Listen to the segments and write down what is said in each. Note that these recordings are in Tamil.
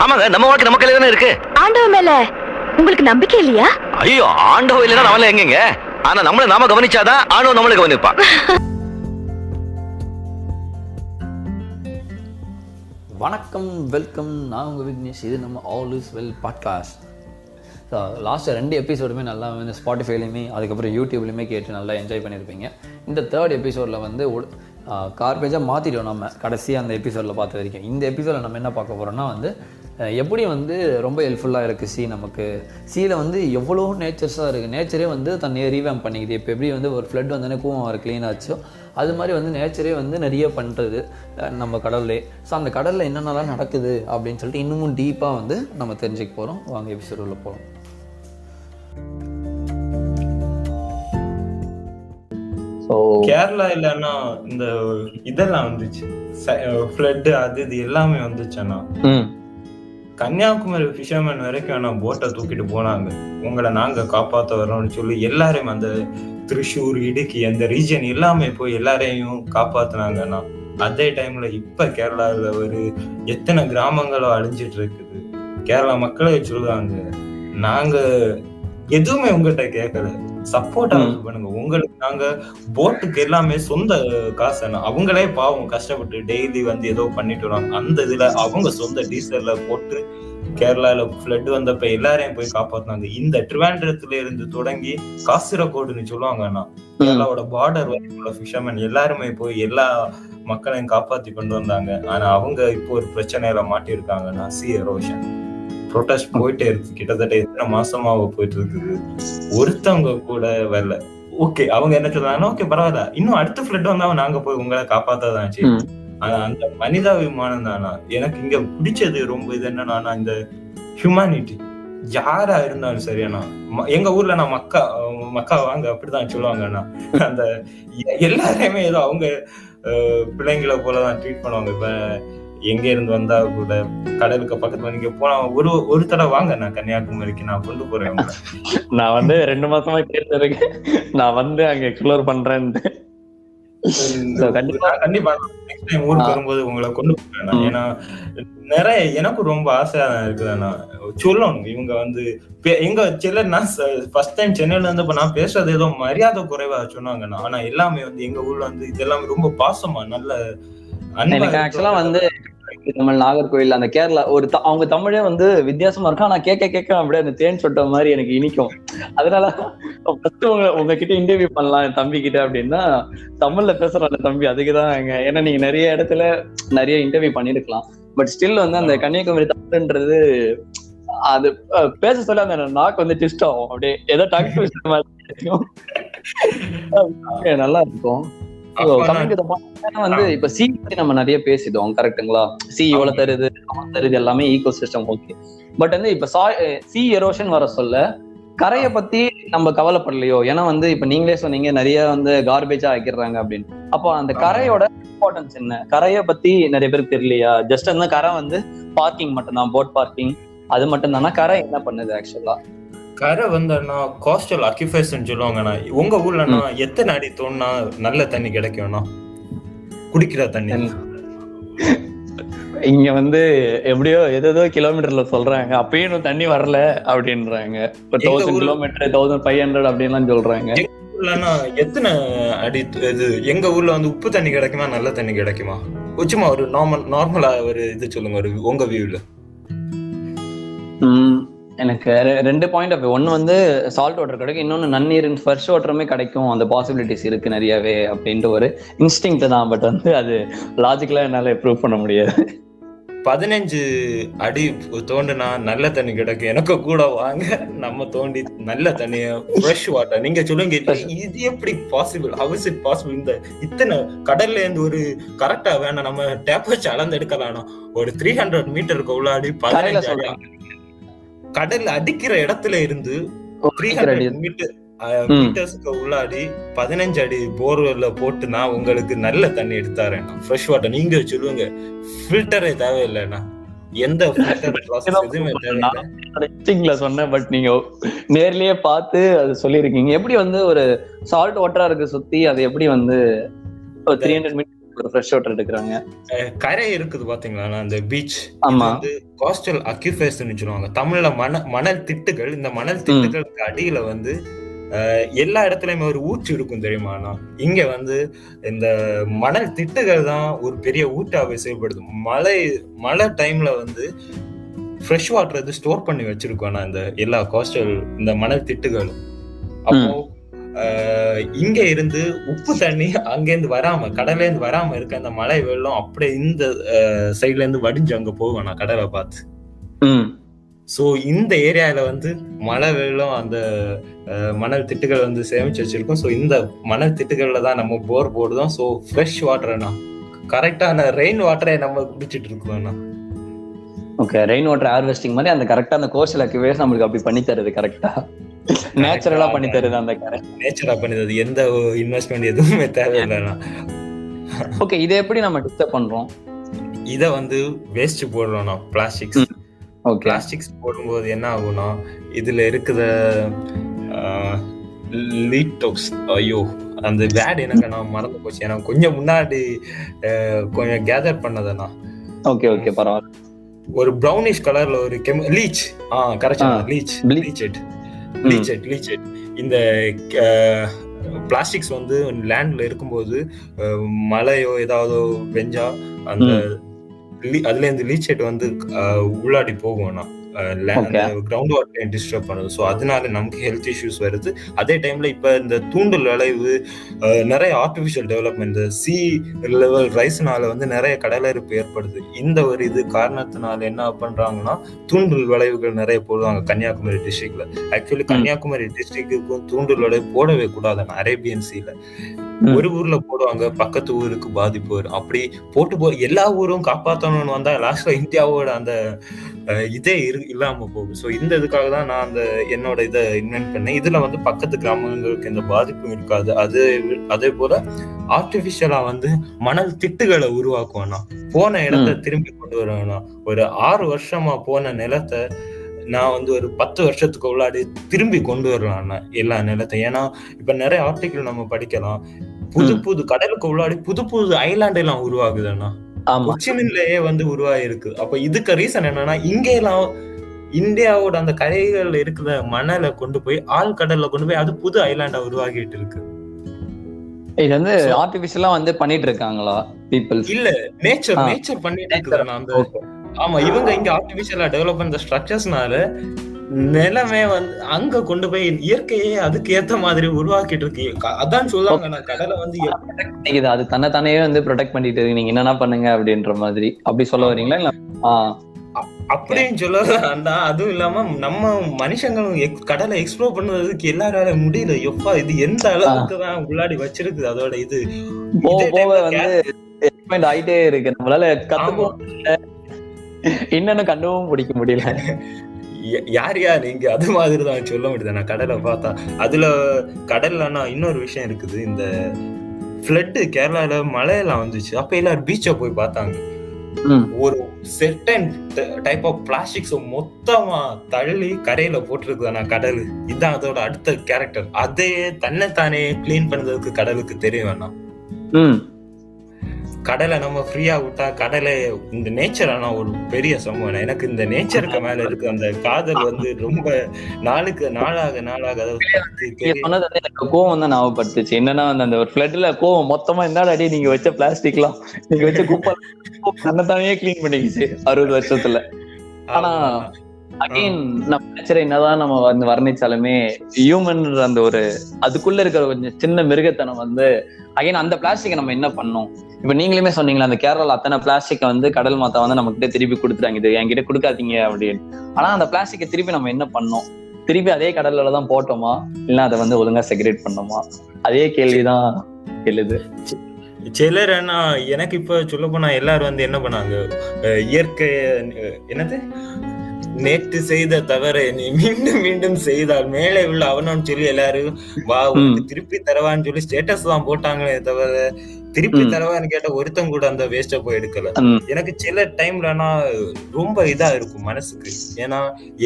ஆமாங்க, நம்ம வாழ்க்கை நம்ம கையில தானே இருக்கு. ஆண்டவ மேல உங்களுக்கு நம்பிக்கை இல்லையா? ஐயோ, ஆண்டவ இல்லைன்னா நம்மள எங்கங்க? ஆனா நம்மள நாம கவனிச்சாதான் ஆண்டவன் நம்மள கவனிப்பான். வணக்கம், வெல்கம். நான் உங்கள் விக்னேஷ். இது நம்ம all is well podcast. So last 2 எபிசோடுமே நல்லா வந்து ஸ்பாட்டிஃபைலையுமே அதுக்கப்புறம் யூடியூப்லையுமே கேட்டு நல்லா என்ஜாய் பண்ணியிருப்பீங்க. இந்த 3rd எபிசோடில் வந்து கார்பேஜாக மாற்றிட்டோம் நம்ம கடைசியாக அந்த எபிசோடில் பார்த்த வரைக்கும். இந்த எபிசோடில் நம்ம என்ன பார்க்க போகிறோம்னா வந்து எப்படி வந்து ரொம்ப ஹெல்ப்ஃபுல்லாக இருக்குது நமக்கு. சீல வந்து எவ்வளோ நேச்சர்ஸாக இருக்குது. நேச்சரே வந்து தன்னை ரீவேம் பண்ணிக்குது. இப்போ எப்படி வந்து ஒரு ஃப்ளட் வந்தோடனே கூவம் வர க்ளீன் ஆச்சோ அது மாதிரி வந்து நேச்சரே வந்து நிறைய பண்ணுறது நம்ம கடல்லே. ஸோ அந்த கடலில் என்னென்னலாம் நடக்குது அப்படின்னு சொல்லிட்டு இன்னமும் டீப்பாக வந்து நம்ம தெரிஞ்சுக்க போகிறோம். வாங்க எபிசோடுள்ள போகிறோம். ஸோ கேரளா இல்லைன்னா இந்த இதெல்லாம் வந்துச்சு, ஃப்ளட் அது இது எல்லாமே வந்துச்சுன்னா கன்னியாகுமரி ஃபிஷர்மேன் வரைக்கும் ஆனா போட்டை தூக்கிட்டு போனாங்க. உங்களை நாங்க காப்பாற்ற வரோம்னு சொல்லி எல்லாரையும் அந்த திருச்சூர், இடுக்கி அந்த ரீஜன் எல்லாமே போய் எல்லாரையும் காப்பாத்தினாங்கன்னா அதே டைம்ல இப்ப கேரளாவில் ஒரு எத்தனை கிராமங்களோ அழிஞ்சிட்டு இருக்குது. கேரளா மக்களே சொல்லுவாங்க, நாங்க எதுவுமே உங்ககிட்ட கேட்கல, சப்போர்ட் பண்ணுங்க, உங்களுக்கு நாங்க போட்டுக்கு எல்லாமே சொந்த காசு. அவங்களே பாவம் கஷ்டப்பட்டு டெய்லி வந்து ஏதோ பண்ணிட்டு வராங்க. அந்த இதுல அவங்க சொந்த டீசல்ல போட்டு கேரளால ஃப்ளட் வந்தப்ப எல்லாரையும் போய் காப்பாத்தினாங்க. இந்த ட்ரிவாண்ட்ரத்துல இருந்து தொடங்கி காசிரகோடுன்னு சொல்லுவாங்கன்னா கேரளாவோட பார்டர் வரைக்கும் ஃபிஷர்மேன் எல்லாருமே போய் எல்லா மக்களையும் காப்பாத்தி கொண்டு வந்தாங்க. ஆனா அவங்க இப்போ ஒரு பிரச்சனையில மாட்டிருக்காங்கன்னா சி எரோஷன். ப்ரொட்டஸ்ட் போயிட்டே இருக்கு, கிட்டத்தட்ட எத்தனை மாசமாக போயிட்டு இருக்குது. ஒருத்தவங்க கூட வரல. ஓகே, அவங்க என்ன சொல்றாங்கன்னா, ஓகே பரவாயில்ல, இன்னும் அடுத்த ஃப்ளட் வந்தா நாங்க போய் உங்களை காப்பாத்தாதான் செய்யும். ஆனா அந்த மனிதாபிமானம் தானா எனக்கு இங்க பிடிச்சது. ரொம்ப இது என்னன்னா இந்த ஹியூமானிட்டி. யாரா இருந்தாலும் சரியானா, எங்க ஊர்ல நான் மக்கா வாங்க அப்படிதான் சொல்லுவாங்கன்னா, அந்த எல்லாரையுமே ஏதோ அவங்க பிள்ளைங்களை போலதான் ட்ரீட் பண்ணுவாங்க. இப்ப எங்க இருந்து வந்தா கூட கடலுக்கு பக்கத்துல நீங்க போனா ஒரு தடவை வாங்க, நான் கன்னியாகுமரிக்கு நான் கொண்டு போறேன். நான் வந்து 2 மாசமா கேட்டிருக்கேன், நான் வந்து அங்க எக்ஸ்ப்ளோர் பண்றேன். கண்டிப்பா நெக்ஸ்ட் டைம் ஊருக்கு வரும்போது உங்களை கொண்டு போறேன். ஏன்னா நிறைய எனக்கு ரொம்ப ஆசையா தான் இருக்குதுண்ணா சொல்லணும். இவங்க வந்து எங்க சிலர், நான் ஃபர்ஸ்ட் டைம் சென்னையில இருந்தப்ப நான் பேசுறது ஏதோ மரியாதை குறைவா சொன்னாங்கண்ணா. ஆனா எல்லாமே வந்து எங்க ஊர்ல வந்து இதெல்லாமே ரொம்ப பாசமா நல்ல. எனக்கு ஆக்சுவலா வந்து நம்ம நாகர்கோவில் அந்த கேரளா அவங்க தமிழே வந்து வித்தியாசமா இருக்கும். ஆனா கேட்க அப்படியே அந்த தேன் சொட்ட மாதிரி எனக்கு இனிக்கும். அதனால ஃபர்ஸ்ட் உங்ககிட்ட இன்டர்வியூ பண்ணலாம் என் தம்பி கிட்ட அப்படின்னா தமிழ்ல பேசுறாங்க தம்பி. அதுக்குதான் ஏன்னா நீங்க நிறைய இடத்துல நிறைய இன்டர்வியூ பண்ணிருக்கலாம். பட் ஸ்டில் வந்து அந்த கன்னியாகுமரி தமிழ்ன்றது அது பேச சொல்ல அந்த நாக்கு வந்து ட்விஸ்ட் ஆகும். அப்படியே ஏதோ டங் ட்விஸ்ட் மாதிரி நல்லா இருக்கும். வந்து இப்ப சி பத்தி நம்ம நிறைய பேசிட்டோம், கரெக்டுங்களா? சி எவ்வளவு தருது எல்லாமே ஈகோ சிஸ்டம், ஓகே. பட் வந்து இப்ப சி எரோஷன் வர சொல்ல கரையை பத்தி நம்ம கவலைப்படலையோ? ஏன்னா வந்து இப்ப நீங்களே சொன்னீங்க நிறைய வந்து கார்பேஜா ஆக்கிடுறாங்க அப்படின்னு. அப்போ அந்த கரையோட இம்பார்ட்டன்ஸ் என்ன? கரையை பத்தி நிறைய பேருக்கு தெரியலையா? ஜஸ்ட் அந்த கரை வந்து பார்க்கிங் மட்டும்தான், போட் பார்க்கிங் அது மட்டும் தானா? கரை என்ன பண்ணுது ஆக்சுவலா? கரை வந்தா கோஸ்டல் அக்யூபேஷன் சொல்லுவாங்கண்ணா. உங்க ஊர்லன்னா எத்தனை அடி தோணுனா நல்ல தண்ணி கிடைக்கும்னா, குடிக்கிற தண்ணி? இங்க வந்து எப்படியோ ஏதோ கிலோமீட்டர்ல சொல்றாங்க, அப்பயும் தண்ணி வரல அப்படின்றாங்க. 1000 கிலோமீட்டர் 1500 அப்படின்லாம் சொல்றாங்க. எத்தனை அடி இது? எங்க ஊர்ல வந்து உப்பு தண்ணி கிடைக்குமா, நல்ல தண்ணி கிடைக்குமா? சும்மா ஒரு நார்மலா ஒரு இது சொல்லுங்க, ஒரு உங்க வியூல. எனக்கு 2 பாயிண்ட் ஆஃப். ஒன்னு வந்து சால்ட் வாட்டர் கிடைக்கும், இன்னொன்னு நன்னீர் ஃப்ரெஷ் வாட்டருமே கிடைக்கும். அந்த பாசிபிலிட்டிஸ் இருக்கு நிறையவே அப்படின்ட்டு ஒரு இன்ஸ்டிங்க்ட் தான். பட் வந்து அது லாஜிக்கலா என்னால ப்ரூவ் பண்ண முடியாது. 15 அடி தோண்டுனா நல்ல தண்ணி கிடைக்கும். எனக்கு கூட வாங்க, நம்ம தோண்டி நல்ல தண்ணிய ஃப்ரெஷ் வாட்டர். நீங்க சொல்லுங்க, இது எப்படி possible? How is it possible? இந்த இத்தனை கடல்ல இருந்து ஒரு கரெக்டா வேணாம், நம்ம டேப் வச்சு அளந்து எடுக்கலாம். ஒரு 300 மீட்டருக்கு உள்ளாடி 15 அடி கடல் அடிக்கிற இடத்துல இருந்து 300 மீட்டர்ஸ்க்கு உள்ளாடி 15 அடி போர்வெல்ல போட்டு நான் உங்களுக்கு நல்ல தண்ணி எடுத்தாரேன், ஃப்ரெஷ் வாட்டர். நீங்க சொல்லுங்க, ஃபில்டரே தேவையில்லைண்ணா, எந்த ஃபில்டர் ப்ராசஸ் எதுவுமே தேவையில்லை சொன்னேன். பட் நீங்க நேர்லயே பார்த்து அது சொல்லிருக்கீங்க. எப்படி வந்து ஒரு சால்ட் வாட்டரா இருக்கு சுத்தி, அது எப்படி வந்து 300 மீட்டர் ஒரு ஃப்ரெஷ் வாட்டர் எடுக்கிறாங்க. கரை இருக்குது பாத்தீங்களா அந்த பீச், ஆமா. வந்து கோஸ்டல் அக்யூஃபேர்ஸ்னு சொல்லுவாங்க தமிழ்ல. மணல் திட்டுகள். இந்த மணல் திட்டுகளுக்கு அடியில வந்து எல்லா இடத்துலயுமே ஒரு ஊற்று இருக்கும் தெரியுமாண்ணா. இங்க வந்து இந்த மணல் திட்டுகள் தான் ஒரு பெரிய ஊற்றாவே செயல்படுது. மழை டைம்ல வந்து ஃப்ரெஷ் வாட்டர் வந்து ஸ்டோர் பண்ணி வச்சிருக்கோம் இந்த எல்லா கோஸ்டல் இந்த மணல் திட்டுகளும். அப்போ இங்க இருந்து உப்பு தண்ணி அங்கேருந்து வராம, கடல்ல இருந்து வராம இருக்க அந்த மழை வெள்ளம் அப்படியே இந்த சைட்ல இருந்து வடிஞ்சு அங்க போவேன் நான் கடலை பார்த்து. சோ இந்த ஏரியால வந்து மழை வெள்ளம் அந்த மணல் திட்டுகள் வந்து சேமிச்சு வச்சிருக்கோம். ஸோ இந்த மணல் திட்டுகள்ல தான் நம்ம போர் போடுதோம். ஸோ ஃப்ரெஷ் வாட்டர்னா கரெக்டான ரெயின் வாட்டரை நம்ம குடிச்சிட்டு இருக்கோம்னா. ஓகே, ரெயின் வாட்டர் ஹார்வெஸ்டிங் மாதிரி அந்த கரெக்டா அந்த கோஸ்டல் அக்யூஃபேர்ஸ் நம்மளுக்கு அப்படி பண்ணி தருது. கரெக்டா நேச்சுரலா பண்ணி தருது. அந்த நேச்சுரலா பண்ணி தருது. எந்த இன்வெஸ்ட்மெண்ட் எதுவுமே தேவையில்லைண்ணா. ஓகே, இதை எப்படி நம்ம டிஸ்டர்ப் பண்றோம்? இதை வந்து வேஸ்ட் போடுறோம்னா பிளாஸ்டிக்ஸ். பிளாஸ்டிக்ஸ் போடும்போது என்ன ஆகும்னா இதுல இருக்கிற லீட்டோக்ஸ், ஐயோ அந்த வேர்ட் எனக்கு நான் மறந்து போச்சு. எனக்கு கொஞ்சம் முன்னாடி கொஞ்சம் கேதர் பண்ணதுண்ணா. ஓகே ஓகே, பரவாயில்ல. ஒரு ப்ரௌனிஷ் கலர்ல ஒரு லீச், கரெக்டா, லீச்செட். இந்த பிளாஸ்டிக்ஸ் வந்து லேண்ட்ல இருக்கும்போது மழையோ ஏதாவது வெஞ்சா அந்த அதுல இருந்து லீச்செட் வந்து உள்ளாடி போகும்னா கிரவுண்ட் வாட்டர் டிஸ்டர்ப் பண்ணுது. ஸோ அதனால நமக்கு ஹெல்த் இஷ்யூஸ் வருது. அதே டைம்ல இப்ப இந்த தூண்டல் விளைவு, நிறைய ஆர்டிபிஷியல் டெவலப்மெண்ட், இந்த சி லெவல் ரைஸ்னால வந்து நிறைய கடலரிப்பு ஏற்படுது. இந்த ஒரு இது காரணத்தினால என்ன பண்றாங்கன்னா தூண்டல் விளைவுகள் நிறைய போடுவாங்க கன்னியாகுமரி டிஸ்ட்ரிக்ட்ல. ஆக்சுவலி கன்னியாகுமரி டிஸ்ட்ரிக்டுக்கும் தூண்டல் விளைவு போடவே கூடாது. அரேபியன் சீல ஒரு ஊர்ல போடுவாங்க, பக்கத்து ஊருக்கு பாதிப்பு வரும். அப்படி போட்டு எல்லா ஊரும் காப்பாற்றணும்னு வந்தா லாஸ்ட்ல இந்தியாவோட அந்த இதே இல்லாம போகும். ஸோ இந்த இதுக்காக தான் நான் அந்த என்னோட இதை இன்வென்ட் பண்ணேன். இதுல வந்து பக்கத்து கிராமங்களுக்கு எந்த பாதிப்பும் இருக்காது. அதே போல ஆர்டிபிஷியலா வந்து மணல் திட்டுகளை உருவாக்குவேன்னா, போன இடத்த திரும்பி கொண்டு வருவேன்னா, ஒரு 6 வருஷமா போன நிலத்தை நான் வந்து ஒரு 10 வருஷத்துக்கு உள்ளாடி திரும்பி கொண்டு வரலாம் எல்லா நிலத்தையும். ஏன்னா இப்ப நிறைய ஆர்டிகிள் நம்ம படிக்கலாம், புது கடலுக்கு உள்ளாடி புது ஐலாண்ட் எல்லாம் உருவாகுதுன்னா, கொச்சின்லயே வந்து உருவாயிருக்கு. அப்ப இதுக்கு ரீசன் என்னன்னா, இங்க எல்லாம் இந்தியாவோட அந்த கரைகள் இருக்கிற மணலை கொண்டு போய் ஆழ்கடல்ல கொண்டு போய் அது புது ஐலாண்டா உருவாகிட்டு இருக்கு. இது வந்து ஆர்டிபிஷியலா வந்து பண்ணிட்டு இருக்காங்களா பீப்பிள்? இல்ல, நேச்சர் பண்ணிட்டு இருக்குதுன்னா அந்த. ஆமா, இவங்க இங்க ஆர்டிபிஷியலா டெவலப் பண்ண ஸ்ட்ரக்சர்ஸ்னால நிலமே வந்து அங்க கொண்டு போய் இயற்கையே அதுக்கு ஏத்த மாதிரி உருவாக்கிட்டு இருக்கு. அதான் சொல்லுவாங்க, நான் கடலை வந்து அது தன்னைத்தானே வந்து ப்ரொடெக்ட் பண்ணிட்டு இருக்கு, நீங்க என்னன்னா பண்ணுங்க அப்படின்ற மாதிரி அப்படி சொல்ல வரீங்களா? இல்ல அப்படின்னு சொல்லலாம். அதுவும் இல்லாம நம்ம மனுஷங்களும் கடலை எக்ஸ்ப்ளோர் பண்ணுறதுக்கு எல்லாரால முடியல. எப்பா இது எந்த அளவுக்கு தான் உள்ளாடி வச்சிருக்கு. அதோட இது வந்து ஆயிட்டே இருக்கு. நம்மளால கத்துக்கவும் என்னன்னு கண்டவும் பிடிக்க முடியல. யார் நீங்க அது மாதிரிதான் சொல்ல முடியுது. நான் கடலை பார்த்தா அதுல கடல்லன்னா இன்னொரு விஷயம் இருக்குது. இந்த ஃப்ளட் கேரளால மழையெல்லாம் வந்துச்சு. அப்ப எல்லாரும் பீச்சை போய் பார்த்தாங்க. ஒரு செர்டன் டைப் ஆஃப் பிளாஸ்டிக்ஸ் மொத்தமா தள்ளி கரையில போட்டிருக்குதானா கடல். இதுதான் அதோட அடுத்த கேரக்டர். அதே தன்னைத்தானே கிளீன் பண்றதுக்கு கடலுக்கு தெரிய வேணாம். கடலை நம்ம ஃப்ரீயா விட்டா கடலை இந்த நேச்சர் ஆனா ஒரு பெரிய சம்பவம். எனக்கு இந்த நேச்சருக்கு மேல இருக்கு அந்த காதல் வந்து ரொம்ப நாளுக்கு நாளாக கோவம் தான் ஞாபகப்படுத்துச்சு. என்னன்னா அந்த ஒரு ஃப்ளட்ல கோவம் மொத்தமா இருந்தாலும் அடி நீங்க வச்ச பிளாஸ்டிக் எல்லாம் நீங்க வச்ச குப்பை தன்னைத்தானே கிளீன் பண்ணிக்கிச்சு 60 வருஷத்துல. ஆனா அகைன் நம்ம நேச்சரை என்னதான் நம்ம வந்து வர்ணிச்சாலுமே ஹியூமன் அந்த ஒரு அதுக்குள்ள இருக்கிற கொஞ்சம் சின்ன மிருகத்தனம் வந்து அகைன் அந்த பிளாஸ்டிக்கை நம்ம என்ன பண்ணோம். இப்ப நீங்களுமே சொன்னீங்களா, அந்த கேரளால அத்தனை பிளாஸ்டிக்கை வந்து கடல் மாத்தா வந்து நம்ம கிட்ட திருப்பி கொடுத்துட்டாங்க, இது என்கிட்ட கொடுக்காதீங்க அப்படின்னு. ஆனா அந்த பிளாஸ்டிக்கை திருப்பி நம்ம என்ன பண்ணோம்? திருப்பி அதே கடல்ல தான் போட்டோமா, இல்ல அதை வந்து ஒழுங்கா செக்ரேட் பண்ணோமா? அதே கேள்விதான் எழுது. சிலர் என்ன எனக்கு இப்ப சொல்ல போனா எல்லாரும் வந்து என்ன பண்ணாங்க, இயற்கை என்னது நேற்று செய்த தவறை நீ மீண்டும் மீண்டும் செய்தால் மேலே உள்ள அவனு சொல்லி எல்லாரும் வா திருப்பி தரவான்னு சொல்லி ஸ்டேட்டஸ் தான் போட்டாங்களே தவிர திருப்பி தரவான்னு கேட்ட ஒருத்தம் கூட அந்த வேஸ்ட போய் எடுக்கல. எனக்கு சில டைம்லனா ரொம்ப இதா இருக்கும் மனசுக்கு. ஏன்னா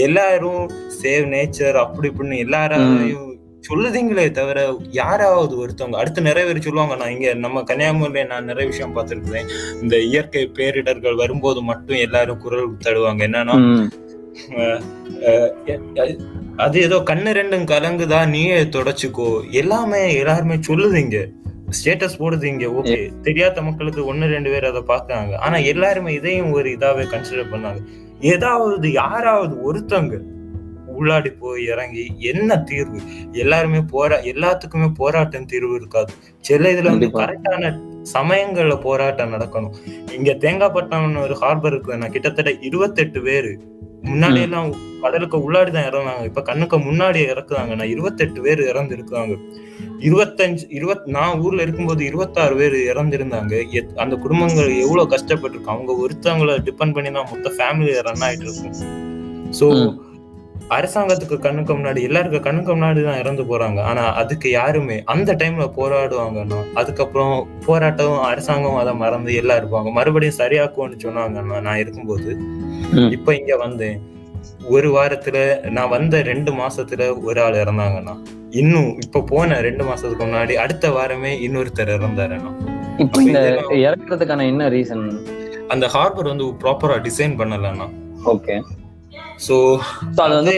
எல்லாரும் சேவ் நேச்சர் அப்படி இப்படின்னு எல்லாரையும் சொல்லுதீங்களே தவிர யாராவது ஒருத்தவங்க அடுத்து நிறைய பேர் சொல்லுவாங்க. நான் இங்க நம்ம கன்னியாகுமரியில நான் நிறைய விஷயம் பார்த்திருக்கிறேன். இந்த இயற்கை பேரிடர்கள் வரும்போது மட்டும் எல்லாரும் குரல் தடுவாங்க. என்னன்னா அது ஏதோ கண்ணு ரெண்டும் கலங்குதா நீயே தொடச்சுக்கோ, எல்லாருமே சொல்லுதீங்க, ஸ்டேட்டஸ் போடுதீங்க. ஓகே, தெரியாத மக்களுக்கு 1-2 பேர் அதை பார்த்தாங்க. ஆனா எல்லாருமே இதையும் ஒரு இதாவே கன்சிடர் பண்ணாங்க. ஏதாவது யாராவது ஒருத்தவங்க உள்ளாடி போய் இறங்கி என்ன தீர்வு, எல்லாருமே எல்லாத்துக்குமே போராட்டம் தீர்வு இருக்காது. சில இதுல வந்து கரெக்டான சமயங்கள்ல போராட்டம் நடக்கணும். இங்க தேங்காய்பட்டினம் ஒரு ஹார்பர் இருக்கு, நான் கிட்டத்தட்ட 28 பேரு முன்னாடி எல்லாம் கடலுக்கு உள்ளாடிதான் இறந்தாங்க. இப்ப கண்ணுக்கு முன்னாடி இறக்குறாங்க. நான் 28 பேர் இறந்து இருக்காங்க. 25 நான் ஊர்ல இருக்கும்போது 26 பேர் இறந்திருந்தாங்க. அந்த குடும்பங்கள் எவ்வளவு கஷ்டப்பட்டிருக்கு. அவங்க ஒருத்தவங்களை டிபெண்ட் பண்ணி தான் மொத்த ஃபேமிலி ரன் ஆயிட்டு இருக்கும். சோ அரசாங்கத்துக்கு கண்ணுக்கு முன்னாடி எல்லாருக்கும் கண்ணுக்கு முன்னாடி தான் இறந்து போறாங்க. ஆனா அதுக்கு யாருமே அந்த டைம்ல போராடுவாங்கன்னா அதுக்கப்புறம் போராட்டம் அரசாங்கம் அதை மறந்து எல்லாம் இருப்பாங்க. மறுபடியும் சரியாக்கும்னு சொன்னாங்கன்னா நான் இருக்கும்போது இப்ப இங்க வந்தேன். ஒரு வாரத்துல நான் வந்த 2 மாசத்துல ஒரு ஆள் இறந்தாங்கன்னா இன்னும் இப்ப போன 2 மாசத்துக்கு முன்னாடி அடுத்த வாரமே இன்னொருத்தர் இறந்தாருன்னா இப்போ இந்த இறக்குறதுக்கான என்ன ரீசன்? அந்த ஹார்பர் வந்து ப்ராப்பரா டிசைன் பண்ணலன்னா. ஓகே, சோ அது வந்து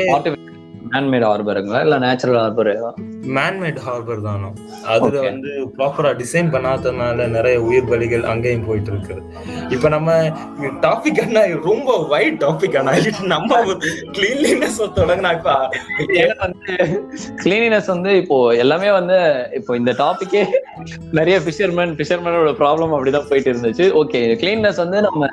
மேன்மேட் ஹார்பருங்களா இல்ல நேச்சுரல் ஹார்பர்? மேன்மேட் ஹார்பர் தானோ. அதுல வந்து ப்ராப்பரா டிசைன் பண்ணாதனால நிறைய உயிர் பலிகள் அங்கேயும் போயிட்டு இருக்குது. இப்ப நம்ம டாபிக் என்ன ரொம்ப வைட் டாபிக். ஆனா நம்ம கிளீன்லினஸ் தொடங்கினா இப்ப கிளீனினஸ் வந்து இப்போ எல்லாமே வந்து இப்போ இந்த டாபிக்கே நிறைய ஃபிஷர்மேனோட ப்ராப்ளம் அப்படிதான் போயிட்டு இருந்துச்சு. ஓகே, கிளீன்னஸ் வந்து நம்ம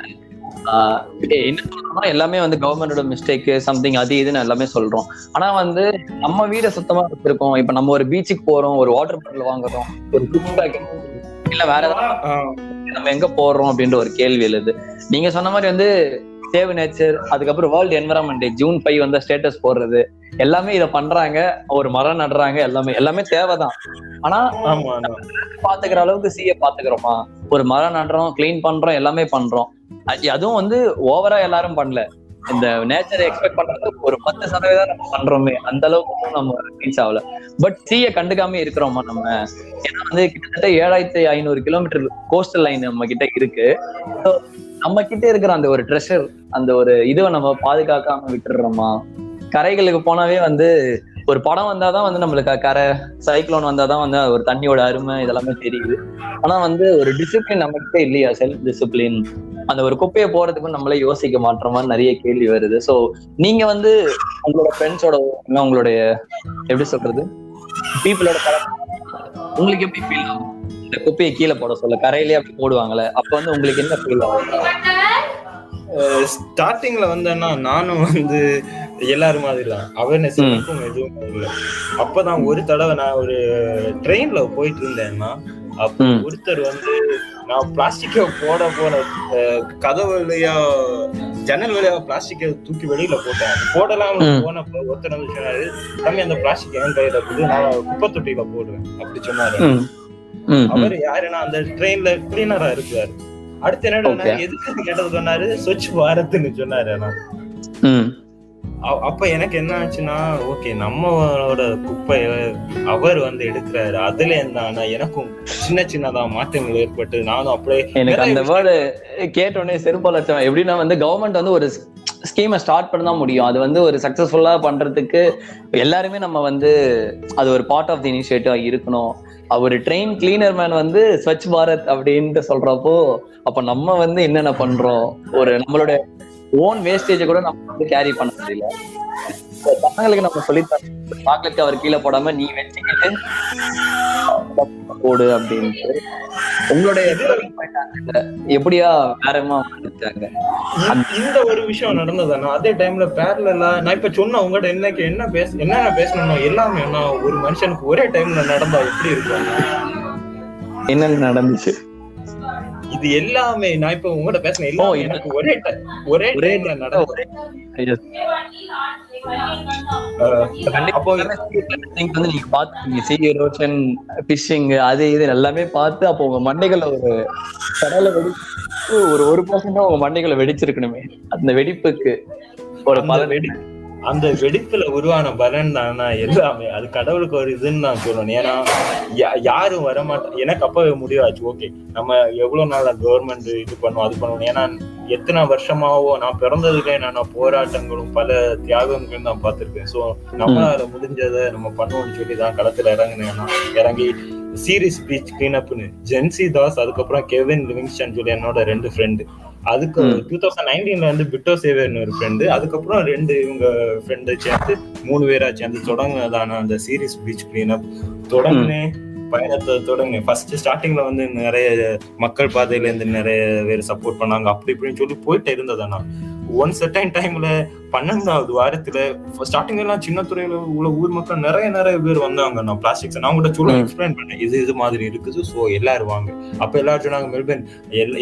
என்ன சொல்றோம்னா எல்லாமே வந்து கவர்மெண்டோட மிஸ்டேக் சம்திங் அது இதுன்னு எல்லாமே சொல்றோம். ஆனா வந்து நம்ம வீட சுத்தமா வச்சிருக்கோம். இப்ப நம்ம ஒரு பீச்சுக்கு போறோம், ஒரு வாட்டர் பாட்டில் வாங்குறோம், ஒரு குக் பேக்கெட் இல்ல வேற ஏதாவது நம்ம எங்க போடுறோம் அப்படின்ற ஒரு கேள்வி எழுது. நீங்க சொன்ன மாதிரி வந்து சேவ் நேச்சர், அதுக்கப்புறம் வேர்ல்டு என்விரான்மெண்ட் டே ஜூன் 5 வந்து ஸ்டேட்டஸ் போடுறது எல்லாமே இதை பண்றாங்க. ஒரு மரம் நடுறாங்க, எல்லாமே தேவைதான். ஆனா பாத்துக்கிற அளவுக்கு சீய பாத்துக்கிறோமா? ஒரு மரம் நடுறோம், கிளீன் பண்றோம், எல்லாமே பண்றோம். அதுவும் வந்து ஓவரா எல்லாரும் பண்ணல. இந்த நேச்சரை எக்ஸ்பெக்ட் பண்றது ஒரு 10% நம்ம பண்றோமே, அந்த அளவுக்கு நம்ம ரீச் ஆகல. பட் சீய கண்டுக்காம இருக்கிறோமா நம்ம? ஏன்னா வந்து கிட்டத்தட்ட 7500 கிலோமீட்டர் கோஸ்டல் லைன் நம்ம கிட்ட இருக்கு. நம்ம கிட்ட இருக்கிற அந்த ஒரு ட்ரெஷர், அந்த ஒரு இதுவை நம்ம பாதுகாக்காம விட்டுடுறோமா? கரைகளுக்கு போனாவே வந்து ஒரு படம் வந்தாதான் வந்து நம்மளுக்கு கரை, சைக்ளோன் வந்தாதான் வந்து ஒரு தண்ணியோட அருமை இதெல்லாமே தெரியுது. ஆனா வந்து ஒரு டிசிப்ளின் நம்ம கிட்ட இல்லையா? செல்ஃப் டிசிப்ளின், அந்த ஒரு குப்பையை போறதுக்கும் நம்மளே யோசிக்க மாட்டோம் மாதிரி நிறைய கேள்வி வருது. சோ நீங்க வந்து உங்களோட ஃப்ரெண்ட்ஸோட உங்களுடைய எப்படி சொல்றது பீப்புளோட உங்களுக்கு எப்படி ஃபீல் ஆகும்? இந்த குப்பையை கீழே போட சொல்ல கரையிலேயே அப்படி போடுவாங்களே, அப்ப வந்து உங்களுக்கு என்ன ஃபீல் ஆகும்? ஸ்டார்டிங்ல வந்தேன்னா நானும் வந்து எல்லாரும் மாதிரிதான் அவேர்னஸ் எதுவும் இல்லை. அப்பதான் ஒரு தடவை நான் ஒரு ட்ரெயின்ல போயிட்டு இருந்தேன்னா அப்போ ஒருத்தர் வந்து நான் பிளாஸ்டிக்க போன கதவு வழியா ஜன்னல் வழியா பிளாஸ்டிக்க தூக்கி வெளியில போடலாம் போனப்போ ஒருத்தர் வந்து சொன்னாரு, தம்பி அந்த பிளாஸ்டிக் என் கையில போது நான் குப்பை தொட்டியில போடுவேன் அப்படி சொன்னாரு. அவர் யாருன்னா அந்த ட்ரெயின்ல கிளீனரா இருக்காரு. அடுத்து என்ன எதுக்கு கேட்டது சொன்னாரு, ஸ்வச் பாரத்ன்னு சொன்னாரு. அப்ப எனக்கு என்ன ஆச்சுன்னா, ஓகே நம்மளோட குப்பைய அவர் வந்து எடுக்கிறாரு, அதுல என்ன எனக்கும் சின்னதா மாற்றங்கள் ஏற்பட்டு நானும் அப்படியே எனக்கு அந்த வேர்டு கேட்டோடனே செருப்பாலட்சம். எப்படின்னா வந்து கவர்மெண்ட் வந்து ஒரு ஸ்கீமை ஸ்டார்ட் பண்ண தான் முடியும். அது வந்து ஒரு சக்சஸ்ஃபுல்லா பண்றதுக்கு எல்லாருமே நம்ம வந்து அது ஒரு பார்ட் ஆஃப் தி இனிஷியேட்டிவா இருக்கணும். ஒரு ட்ரெயின் கிளீனர் மேன் வந்து ஸ்வச் பாரத் அப்படின்ட்டு சொல்றப்போ அப்ப நம்ம வந்து என்னென்ன பண்றோம்? ஒரு நம்மளோட ஓன் வேஸ்டேஜை கூட நம்ம வந்து கேரி பண்ண முடியல. பசங்களுக்கு நம்ம சொல்லித்தரோம், சாக்லேட் கவர் கீழே போடாம நீ வச்சுக்கிட்டு போடு அப்படின்ட்டு. உங்களுடைய எப்படியா வேறமா வந்துட்டாங்க. இந்த ஒரு விஷயம் நடந்ததானா அதே டைம்ல பேரலா நான் இப்ப சொன்ன உங்ககிட்ட என்னென்ன பேசணும் எல்லாமே ஒரு மனுஷனுக்கு ஒரே டைம்ல நடந்தா எப்படி இருக்கும்? என்னென்ன நடந்துச்சு இது எல்லாமே நான் இப்ப உங்ககிட்ட பேசின எல்லாம் எனக்கு ஒரே டைம்ல நடந்தது. நீங்க பாத்துக்கீங்க சீரோஷன் பிஷிங் அது இது எல்லாமே பார்த்து அப்போ உங்க மண்டைகள்ல ஒரு கடலை வெடிச்சு ஒரு 1% உங்க மண்டைகளை வெடிச்சிருக்கணுமே. அந்த வெடிப்புக்கு ஒரு பல அந்த வெடிப்புல உருவான பலன் தானா எல்லாமே. அது கடவுளுக்கு ஒரு இதுன்னு நான் சொல்லணும். ஏன்னா யாரும் வரமாட்டேன். எனக்கு அப்பவே முடிவாச்சு, ஓகே நம்ம எவ்வளவு நாள் கவர்மெண்ட் இது பண்ணுவோம் அது பண்ணுவோம். ஏன்னா எத்தனை வருஷமாவோ நான் பிறந்ததுக்கே நான் போராட்டங்களும் பல தியாகங்களும் நான் பார்த்திருக்கேன். ஸோ நம்மளால முடிஞ்சதை நம்ம பண்ணுவோம்னு சொல்லி தான் களத்துல இறங்கி சீரியஸ் பீச் கிளீனப்னு ஜென்சி தாஸ், அதுக்கப்புறம் கெவின் லிவிங்ஸ்டன் சொல்லி என்னோட 2 ஃப்ரெண்டு, அதுக்கு 2019 வந்து பிட்டோ சேவியர்னு ஒரு ஃப்ரெண்டு, அதுக்கப்புறம் 2 இவங்க ஃப்ரெண்டு சேர்ந்து 3 பேரா சேர்ந்து தொடங்கினதான அந்த சீரியஸ் பீச் கிளீனப் பயணத்தை தொடங்க. ஃபர்ஸ்ட் ஸ்டார்டிங்ல வந்து நிறைய மக்கள் பாதையில இருந்து நிறைய பேர் சப்போர்ட் பண்ணாங்க, அப்படி இப்படின்னு சொல்லி போயிட்டு இருந்ததானா. ஒன் செர்டைன் டைம்ல 12வது வாரத்துல ஸ்டார்டிங் எல்லாம் சின்ன துறையில உள்ள ஊர் மக்கள் நிறைய பேர் வந்தாங்க. நான் பிளாஸ்டிக்ஸ் நான் கூட சொல்ல எக்ஸ்பிளைன் பண்ணேன், இது மாதிரி இருக்குது, ஸோ எல்லாரும் வாங்க. அப்ப எல்லாரும் சொன்னாங்க, மெல்பர்ன்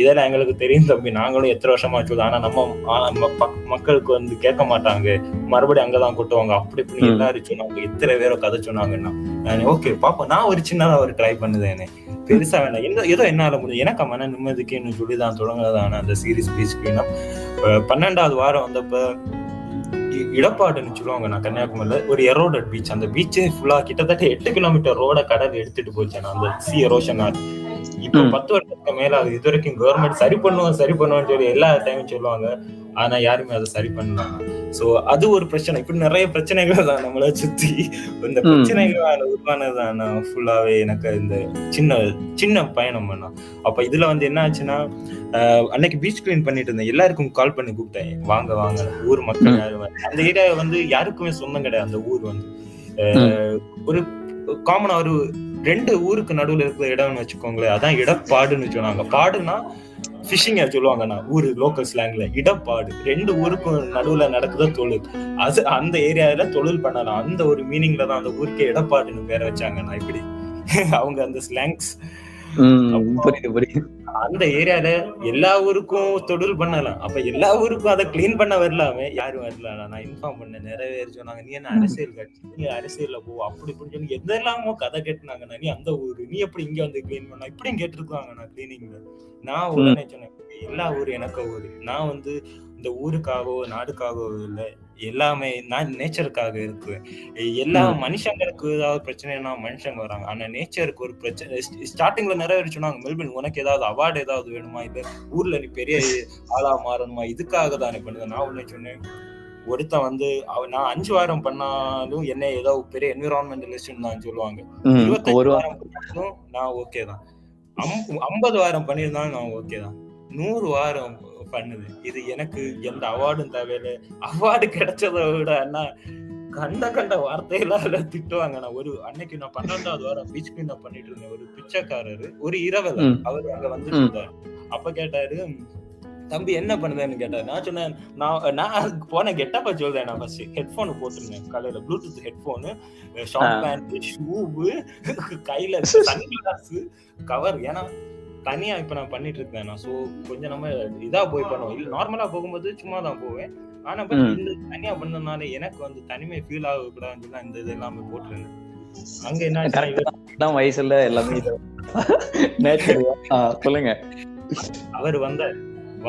இதெல்லாம் எங்களுக்கு தெரியும் தம்பி, நாங்களும் எத்தனை வருஷமா சொல்லுது, ஆனா நம்ம மக்களுக்கு வந்து கேட்க மாட்டாங்க, மறுபடியும் அங்கதான் கொட்டுவாங்க, அப்படி இப்படி எல்லாரும் சொன்னாங்க. எத்தனை பேரோ கதை சொன்னாங்கன்னா ஓகே பாப்பா, நான் ஒரு சின்னதா ஒரு ட்ரை பண்ணுதேனே, பெருசா வேண்டாம், ஏதோ என்னால முடியும் எனக்கு மன நிம்மதிக்குன்னு சொல்லிதான் தொடங்குறதான அந்த சீரியஸ் பீச் கிளீனப். 12வது வாரம் வந்தப்ப இடப்பாடுன்னு சொல்லுவாங்க. நான் கன்னியாகுமரியில ஒரு எரோடட் பீச், அந்த பீச்சே ஃபுல்லா கிட்டத்தட்ட 8 கிலோமீட்டர் ரோட கடல் எடுத்துட்டு போச்சேன் அந்த சி எரோஷனால். இப்ப 10 வருஷத்துக்கு மேல அது இது வரைக்கும் கவர்மெண்ட் சரி பண்ணுவோம்னு சொல்லி எல்லா டைமும் சொல்லுவாங்க, ஆனா யாருமே அதை சரி பண்ணலாம். சோ அது ஒரு பிரச்சனை. இப்படி நிறைய பிரச்சனைகள் தான் நம்மள சுத்தி. இந்த பிரச்சனைகள் உருவானதான ஃபுல்லாவே எனக்கு இந்த சின்ன பயணம் பண்ணா. அப்ப இதுல வந்து என்ன ஆச்சுன்னா, அன்னைக்கு பீச் கிளீன் பண்ணிட்டு இருந்தேன், எல்லாருக்கும் கால் பண்ணி கூப்பிட்டேன், வாங்க ஊர் மக்கள் யாரும். அந்த ஏரியா வந்து யாருக்குமே சொந்தம் கிடையாது. அந்த ஊர் வந்து ஒரு காமனா ஒரு 2 ஊருக்கு நடுவுல இருக்கிற இடம்னு வச்சுக்கோங்களேன், அதான் இடப்பாடுன்னு சொன்னாங்க. பாடுனா ஃபிஷிங்க சொல்லுவாங்கண்ணா ஊரு லோக்கல் ஸ்லாங்ல. இடப்பாடு 2 ஊருக்கும் நடுவுல நடக்குத தொழில், அது அந்த ஏரியாவில தொழில் பண்ணலாம், அந்த ஒரு மீனிங்ல தான் அந்த ஊருக்கே இடப்பாடுன்னு பேரை வச்சாங்கண்ணா. இப்படி அவங்க அந்த ஸ்லாங்ஸ். அந்த ஏரியால எல்லா ஊருக்கும் தொழில் பண்ணலாம், அப்ப எல்லா ஊருக்கும் அதை கிளீன் பண்ண வரலாமே, யாரும் வரல. நான் இன்ஃபார்ம் பண்ண நிறைய பேர் சொன்னாங்க, நீ என்ன அரசியல் கட்சி, நீ அரசியல்ல போ, அப்படி இப்படின்னு சொல்லி எதெல்லாமோ கதை கேட்டுனாங்கண்ணா. நீ அந்த ஊரு, நீ எப்படி இங்க வந்து கிளீன் பண்ண, இப்படியும் கேட்டிருக்காங்க நான் கிளீனிங்ல. நான் உடனே சொன்னேன், எல்லா ஊரு எனக்கு ஊரு, நான் வந்து இந்த ஊருக்காகவோ நாடுக்காகவோ இல்லை, எல்லாமே நான் நேச்சருக்காக இருக்குவேன். எல்லா மனுஷங்களுக்கு ஏதாவது பிரச்சனைனா மனுஷங்க வராங்க, ஆனா நேச்சருக்கு ஒரு பிரச்சனை. ஸ்டார்டிங்ல நிறைய பேர் சொன்னாங்க, மெல்பர்ன் உனக்கு ஏதாவது அவார்டு ஏதாவது வேணுமா, இல்ல ஊர்ல நீ பெரிய ஆளா மாறணுமா, இதுக்காக தானே பண்ணுவேன். நான் உடனே சொன்னேன், ஒருத்தன் வந்து நான் 5 வாரம் பண்ணாலும் என்ன ஏதோ பெரிய என்விரான்மெண்டலிஸ்ட் தான் சொல்லுவாங்க. 21 வாரம் பண்ணாலும் நான் ஓகே தான், 50 வாரம் பண்ணியிருந்தாலும் நான் ஓகே தான், 100 வாரம் பண்ணுது, இது எனக்கு எந்த அவார்டும் தேவையில்லை. அவார்டு கிடைச்சதை விட அண்ணா கண்ட வார்த்தையில திட்டுவாங்க. நான் ஒரு அன்னைக்கு நான் 12வது வாரம் பீச் கிளீன் பண்ணிட்டு இருந்தேன், ஒரு பிச்சைக்காரரு ஒரு இரவல அவரு அங்க வந்துட்டு இருந்தாரு. அப்ப கேட்டாரு, தம்பி என்ன பண்ணுதுன்னு கேட்டாரு. நான் சொன்னேன், நான் போன கெட்டப்ப சொல்றேன், நான் ஃபர்ஸ்ட் ஹெட்போன் போட்டிருந்தேன் கலையில, ப்ளூடூத் ஹெட்போனு, ஷார்ட் பேண்ட், ஷூவு, கையில சன்கிளாஸ், கவர். ஏன்னா தனியா இப்ப நான் பண்ணிட்டு இருக்கேன். ஸோ கொஞ்சம் நம்ம இதா போய் பண்ணுவோம், இல்ல நார்மலா போகும்போது சும்மா தான் போவேன். ஆனா இந்த தனியா பண்ணதுனால எனக்கு வந்து தனிமை ஃபீல் ஆகக்கூடாதுன்னு தான் இந்த இது எல்லாமே போட்டிருந்தேன். அங்க என்ன வயசுல எல்லாமே சொல்லுங்க. அவர்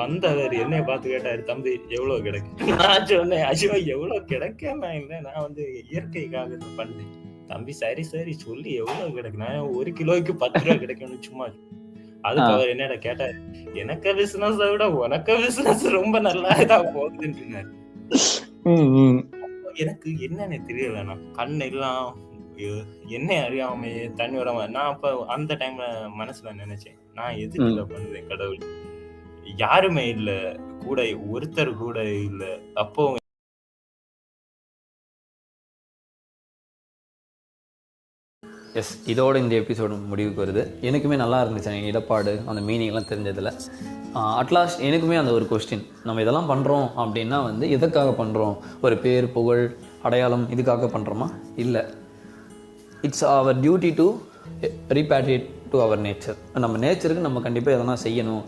வந்தவர் என்னைய பார்த்து கேட்டாரு, தம்பி எவ்வளவு கிடைக்கும். நான் சொன்னேன், ஐயோ எவ்வளவு கிடைக்க நான் இல்லை, நான் வந்து இயற்கைக்காக பண்ணேன். தம்பி சரி சொல்லி எவ்வளவு கிடைக்கும், நான் 1 கிலோவுக்கு 10 ரூபா கிடைக்கும்னு சும்மா. அதுக்கு அவர் என்னடா கேட்டாரு, எனக்கு பிசினஸ் விட உனக்கு பிசினஸ் ரொம்ப நல்லா தான் போகுதுன்னு சொன்னாரு. எனக்கு என்னன்னு தெரியல, நான் கண்ணு எல்லாம் என்ன அறியாம தண்ணி வராம. நான் அப்ப அந்த டைம்ல மனசுல நினைச்சேன், நான் எதுக்கு பண்ணுவேன், கடவுள் யாருமே இல்ல கூட, ஒருத்தர் கூட இல்ல. அப்போ எஸ், இதோட இந்த எபிசோடு முடிவுக்கு வருது. எனக்குமே நல்லா இருந்துச்சு எனக்கு இடப்பாடு அந்த மீனிங்லாம் தெரிஞ்சதில். அட்லாஸ்ட் எனக்குமே அந்த ஒரு கொஸ்டின், நம்ம இதெல்லாம் பண்ணுறோம் அப்படின்னா வந்து எதுக்காக பண்ணுறோம், ஒரு பேர் புகழ் அடையாளம் இதுக்காக பண்ணுறோமா, இல்லை. It's our duty to repatriate to our nature. நம்ம நேச்சருக்கு நம்ம கண்டிப்பாக எதனா செய்யணும்,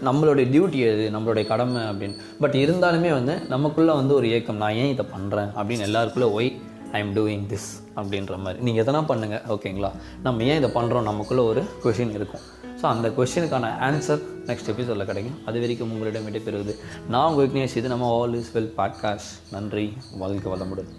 நம்மளுடைய டியூட்டி அது, நம்மளுடைய கடமை அப்படின்னு. பட் இருந்தாலுமே வந்து நமக்குள்ளே வந்து ஒரு ஏக்கம், நான் ஏன் இதை பண்ணுறேன் அப்படின்னு எல்லாருக்குள்ளே why I am doing this அப்படின்ற மாதிரி. நீங்கள் எதனா பண்ணுங்கள் ஓகேங்களா, நம்ம ஏன் இதை பண்ணுறோம் நமக்குள்ளே ஒரு கொஷின் இருக்கும். ஸோ அந்த கொஸ்டினுக்கான ஆன்சர் நெக்ஸ்ட் எபிசோடில் கிடைக்கும். அது வரைக்கும் உங்களிடம் விடைபெறுவது நான் உங்கள் விக்னேஷ். இது நம்ம ஆல் இஸ் வெல் பாட்காஸ்ட். நன்றி, வாழ்க வளமுடன்.